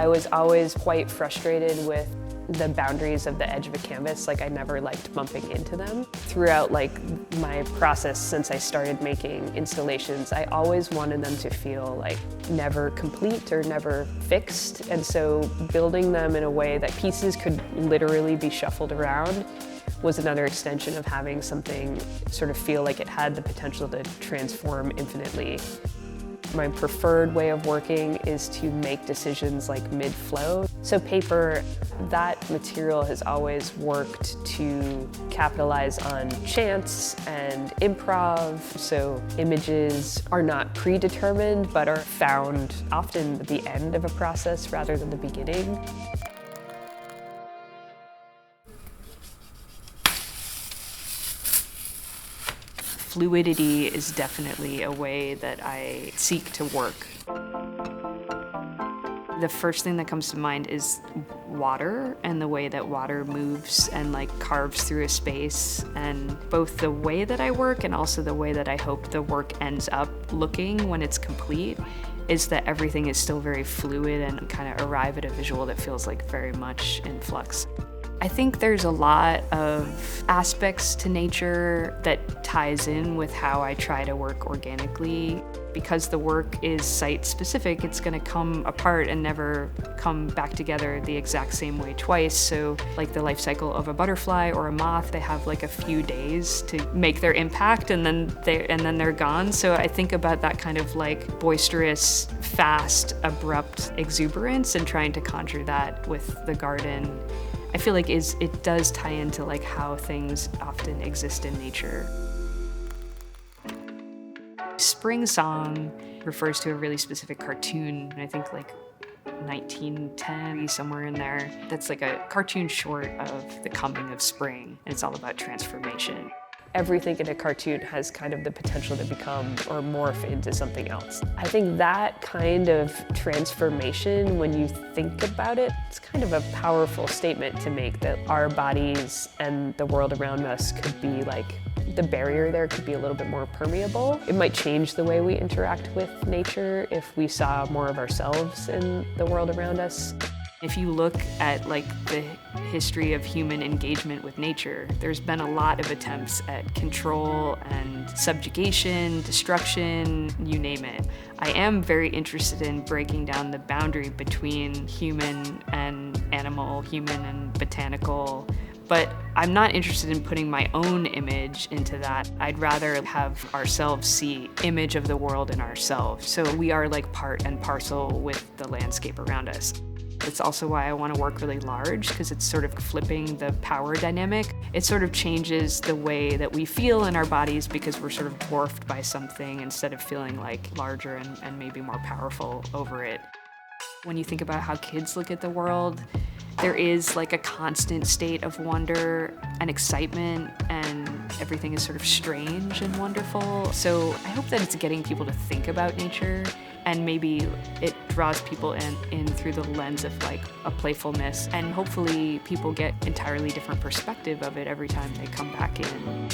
I was always quite frustrated with the boundaries of the edge of a canvas. Like, I never liked bumping into them. Throughout like my process since I started making installations, I always wanted them to feel like never complete or never fixed. And so building them in a way that pieces could literally be shuffled around was another extension of having something sort of feel like it had the potential to transform infinitely. My preferred way of working is to make decisions like mid-flow. So paper, that material has always worked to capitalize on chance and improv. So images are not predetermined, but are found often at the end of a process rather than the beginning. Fluidity is definitely a way that I seek to work. The first thing that comes to mind is water and the way that water moves and like carves through a space, and both the way that I work and also the way that I hope the work ends up looking when it's complete is that everything is still very fluid and kind of arrive at a visual that feels like very much in flux. I think there's a lot of aspects to nature that ties in with how I try to work organically. Because the work is site-specific, it's going to come apart and never come back together the exact same way twice. So like the life cycle of a butterfly or a moth, they have like a few days to make their impact and then they're gone. So I think about that kind of like boisterous, fast, abrupt exuberance and trying to conjure that with the garden. I feel like it does tie into like how things often exist in nature. Spring Song refers to a really specific cartoon, I think like 1910, somewhere in there. That's like a cartoon short of the coming of spring, and it's all about transformation. Everything in a cartoon has kind of the potential to become or morph into something else. I think that kind of transformation, when you think about it, it's kind of a powerful statement to make, that our bodies and the world around us could be like, the barrier there could be a little bit more permeable. It might change the way we interact with nature if we saw more of ourselves in the world around us. If you look at like the history of human engagement with nature, there's been a lot of attempts at control and subjugation, destruction, you name it. I am very interested in breaking down the boundary between human and animal, human and botanical, but I'm not interested in putting my own image into that. I'd rather have ourselves see image of the world in ourselves. So we are like part and parcel with the landscape around us. It's also why I want to work really large, because it's sort of flipping the power dynamic. It sort of changes the way that we feel in our bodies because we're sort of dwarfed by something instead of feeling like larger and maybe more powerful over it. When you think about how kids look at the world, there is like a constant state of wonder and excitement, and everything is sort of strange and wonderful. So I hope that it's getting people to think about nature, and maybe it draws people in through the lens of like a playfulness, and hopefully people get entirely different perspective of it every time they come back in.